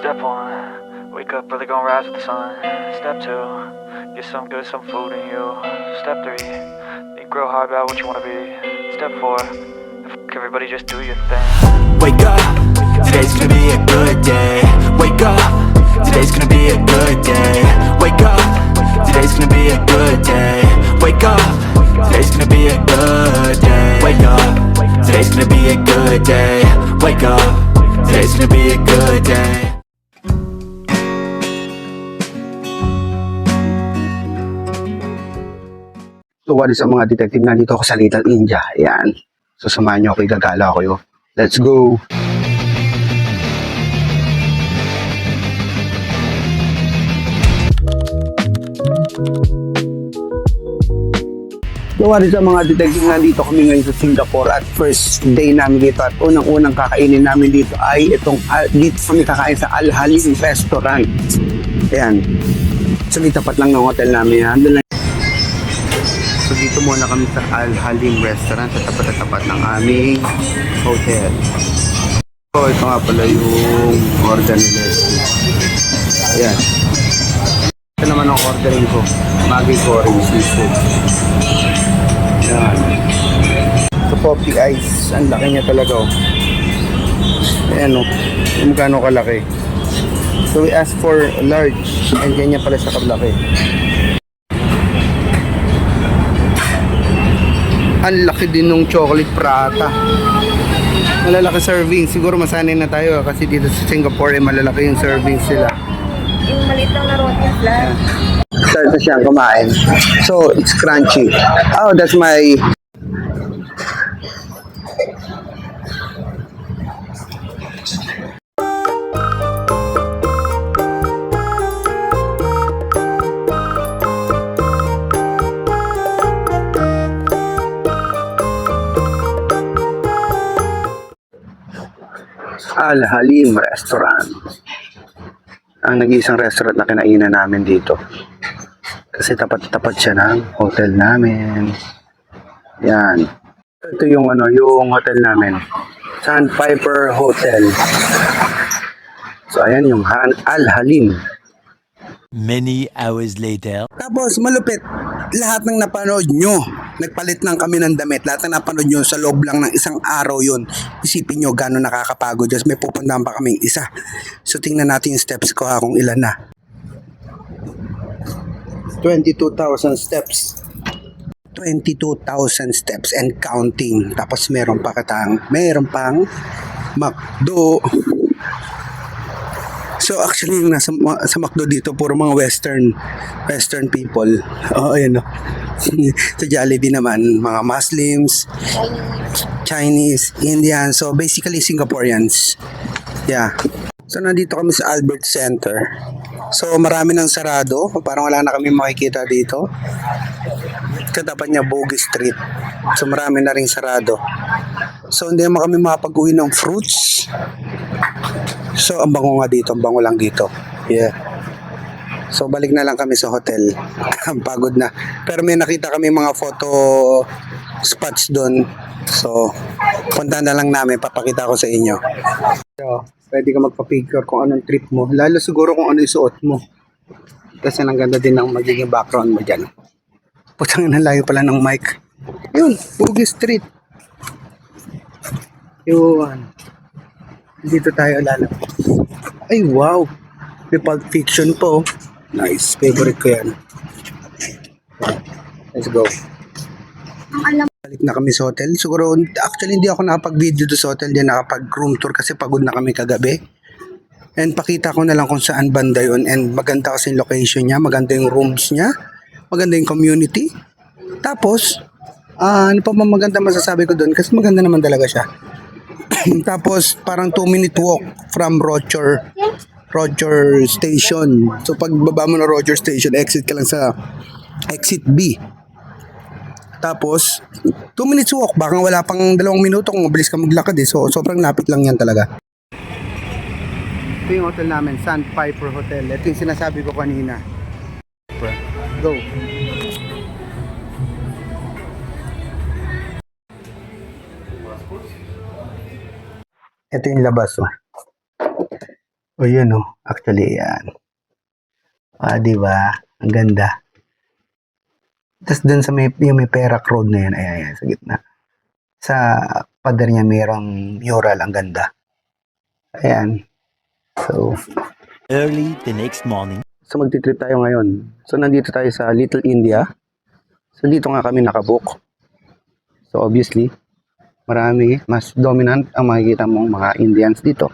Step one, wake up early, gonna rise with the sun. Step two, get some good, some food in you. Step three, think real hard about what you wanna be. Step four, everybody just do your thing. Wake up, today's gonna be a good day. Wake up, today's gonna be a good day. Wake up, today's gonna be a good day. Wake up, today's gonna be a good day. Wake up, today's gonna be a good day. Wake up, today's gonna be a good day. So what is ang mga detective, nandito ako sa Little India. Ayan. So samahan nyo ako, igagala ko yun. Let's go! So what is ang mga detective, nandito kami ngayon sa Singapore at first day namin dito at unang-unang kakainin namin dito ay itong dito kami kakain sa Al Halim Restaurant. Ayan. So tapat lang ng hotel namin yan. So dito muna kami sa Al Halim Restaurant sa tapat-tapat ng aming hotel. So ito nga pala yung order ni Leslie. Ayan. Ito naman ang ordering ko. Maggi Goreng Seafood. Ayan. So poppy ice. Ang laki niya talaga oh. Ayan oh. Yung gano'ng kalaki. So we asked for large. And ganyan pala siya kalaki. Ang laki din ng chocolate prata. Malalaki serving. Siguro masanay na tayo kasi dito sa Singapore malalaki yung serving sila. Yung maliit lang na roti flat. Start na siyang kumain. So, it's crunchy. Oh, that's my... Al Halim Restaurant. Ang nag-iisang restaurant na kinainan namin dito. Kasi tapat-tapat siya ng hotel namin. Yan. Ito yung yung hotel namin. Sandpiper Hotel. So ayan yung Al Halim. Many hours later. Tapos malupit, lahat ng napanood nyo, nagpalit lang kami ng damit. Lahat ng napanood nyo sa loob lang ng isang araw yun. Isipin nyo gano'n nakakapagod. Just may pupuntahan pa kaming isa. So tingnan natin yung steps ko kung ilan na. 22,000 steps. 22,000 steps and counting. Tapos meron pang McDo. So actually yung nasa sa McDo dito puro mga western people. Oh, ayun no. Sa Jollibee naman mga Muslims, Chinese, Indian. So basically Singaporeans. Yeah. So nandito kami sa Albert Center. So marami nang sarado, parang wala na kami makikita dito. Katapat niya Bogie Street. So marami na ring sarado. So hindi naman kami makapag-uwi ng fruits. So ang bango nga dito, ang bango lang dito. Yeah. So balik na lang kami sa hotel. Ang pagod na. Pero may nakita kami mga photo spots doon. So punta na lang namin, papakita ko sa inyo. So, pwede ka magpa-picture kung anong trip mo. Lalo siguro kung ano yung suot mo. Kasi ang ganda din ng magiging background mo dyan. Putang na layo pala ng mic. Yun, Bogie Street. Yun. Dito tayo lalapit. Ay, wow. May Pulp Fiction po. Nice. Favorite ko yan. Let's go. Balik na kami sa hotel. Siguro, actually, hindi ako nakapag-video doon sa hotel. Hindi nakapag-room tour kasi pagod na kami kagabi. And pakita ko na lang kung saan banda yun. And maganda kasi yung location niya. Maganda yung rooms niya. Maganda yung community. Tapos, ano pa ba maganda masasabi ko doon? Kasi maganda naman talaga siya. Tapos parang 2-minute walk from Roger Station. So pag baba mo na Roger Station, exit ka lang sa exit B. Tapos 2 minutes walk, baka wala pang 2 minuto kung mabilis ka maglakad eh. So sobrang lapit lang yan talaga. Ito yung hotel namin, Sandpiper Hotel. Ito yung sinasabi ko kanina. Go. Ito yung labas oh. O yun oh, actually yan. Di ba? Ang ganda. Tapos dun sa yung may Perak Road na yan, ayan, sa gitna. Sa pader niya mayroong mural, ang ganda. Ayan. So, Early the next morning. so magti-trip tayo ngayon. So nandito tayo sa Little India. So dito nga kami nakabook. So obviously, marami, mas dominant ang makikita mong mga Indians dito.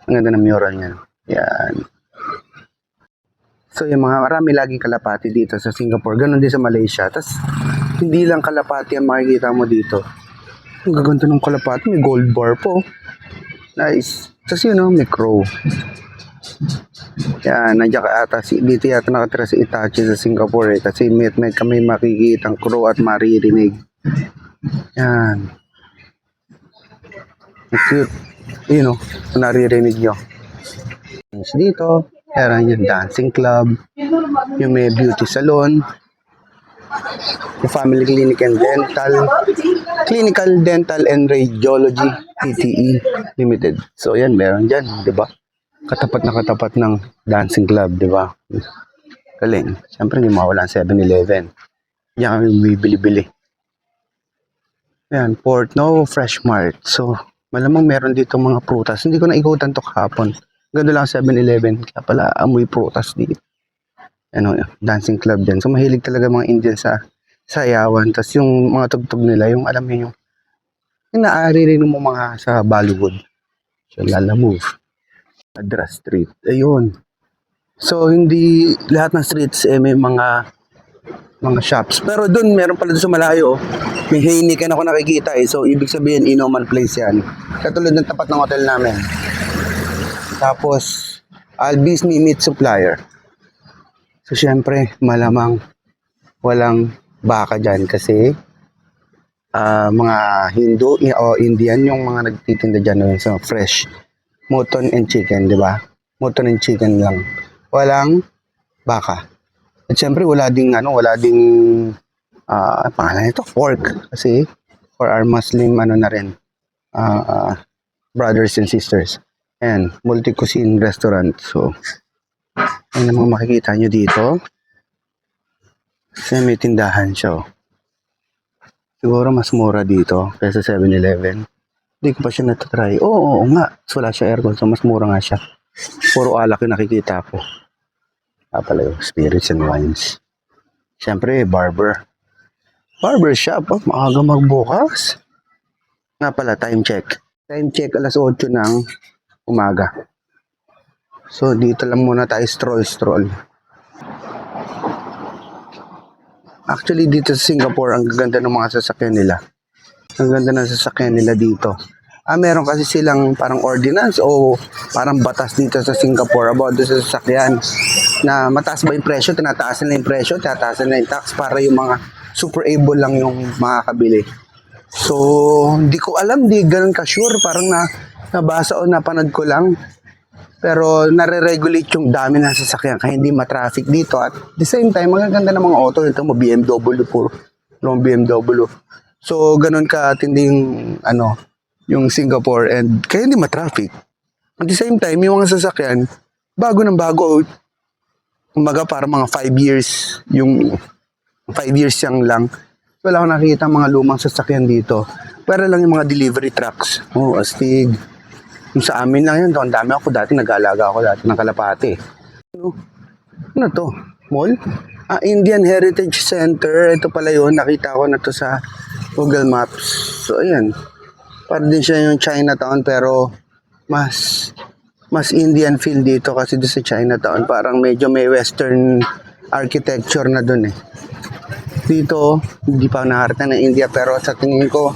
Ang ganda ng mural niya. Yan. So yung mga marami laging kalapati dito sa Singapore. Ganon din sa Malaysia. Tapos hindi lang kalapati ang makikita mo dito. Ang gaganda ng kalapati. May gold bar po. Nice. Tapos yun may crow. Yan, nandiyan ka ata. Dito yata nakatira si Itachi sa Singapore kasi may kami makikita ang crow at maririnig. Yan. Ang cute. Yun naririnig nyo. Dito, meron yung dancing club, yung may beauty salon, yung family clinical dental and radiology, PTE Limited. So yan, meron dyan, di ba? Katapat ng dancing club, di ba? Galing. Siyempre, hindi mawala ang 7-Eleven. Yan kami bibili-bili. Yan, Portno Fresh Mart. So, malamang meron dito mga prutas. Hindi ko na ikutan to kahapon. Ganda lang 7-Eleven. Kaya pala amoy prutas dito. Ano, dancing club dyan. So mahilig talaga mga Indian sa sayawan. Tapos yung mga tugtog nila, yung alam niyo yung naaririnig mo mga sa Bollywood. So Lala Move. Adra Street. Ayun. So hindi lahat ng streets may mga shops. Pero doon, meron pala doon sa malayo. May Heineken ako nakikita So ibig sabihin, inuman place yan. Katulad ng tapat ng hotel namin. Tapos, Albi's Meat Supplier. So, syempre, malamang walang baka dyan kasi mga Hindu o Indian yung mga nagtitinda dyan so fresh. Mutton and chicken, di ba? Mutton and chicken lang. Walang baka. At syempre, wala ding pangalan ito, pork. Kasi, for our Muslim, na rin, brothers and sisters. And multi-cuisine restaurant. So, yan ang mga makikita nyo dito. Kasi may tindahan siya. Siguro mas mura dito kaysa 7-Eleven. Hindi ko pa siya natatry. Oo nga. So, wala siya aircon. So, mas mura nga siya. Puro alak yung nakikita ko. Pala yung spirits and wines. Siyempre, barber. Barber shop. Maaga magbukas. Nga pala, time check. Time check, alas 8 ng umaga. So, dito lang muna tayo stroll. Actually, dito sa Singapore, ang ganda ng mga sasakyan nila. Ang ganda ng sasakyan nila dito. Meron kasi silang parang ordinance o parang batas dito sa Singapore about sa sasakyan na mataas ba yung presyo, tinataasan na yung presyo, tinataasan na yung tax para yung mga super able lang yung makakabili. So, hindi ko alam, di ganun ka-sure. Parang nabasa o napanood ko lang. Pero nare-regulate yung dami ng sasakyan kaya hindi ma-traffic dito. At the same time, magaganda ng mga auto. Ito mo, BMW po. Long BMW. So, ganun ka-tinding yung Singapore and kaya hindi ma-traffic. At the same time, yung mga sasakyan, bago ng bago. Umaga para mga 5 years. Yung 5 years yang lang. Wala akong nakikita mga lumang sasakyan dito. Pero lang yung mga delivery trucks. Astig. Yung sa amin lang yun. Ang dami ako dati. Nag-aalaga ako dati ng kalapati. Ano to? Mall? Indian Heritage Center. Ito pala yun. Nakita ko na to sa Google Maps. So, ayan. Para din siya yung Chinatown. Pero mas Indian feel dito kasi doon sa Chinatown. Parang medyo may Western architecture na dun Dito, hindi pa nakarating ng India pero sa tingin ko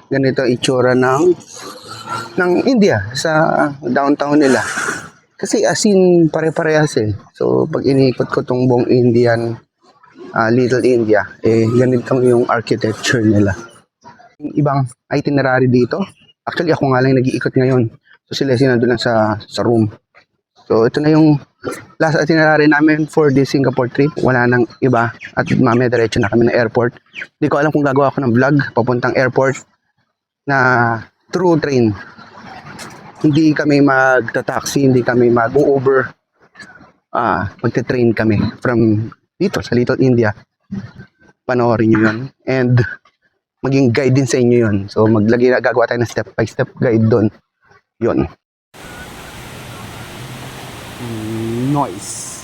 ganito itsura ng India sa downtown nila. Kasi as in pare-parehas So pag iniikot ko tong buong Indian, Little India, ganito yung architecture nila. Yung ibang itinerary dito, actually ako nga lang nag-iikot ngayon. So sila nandun lang sa room. So ito na yung last itinerary namin for this Singapore trip. Wala nang iba at mamaya diretso na kami ng airport. Hindi ko alam kung gagawa ako ng vlog papuntang airport na through train. Hindi kami magta-taxi, hindi kami mag-Uber. Magte-train kami from dito sa Little India. Panoorin nyo yun. And maging guide din sa inyo yun. So gagawa tayo ng step by step guide doon. Yun. Noise.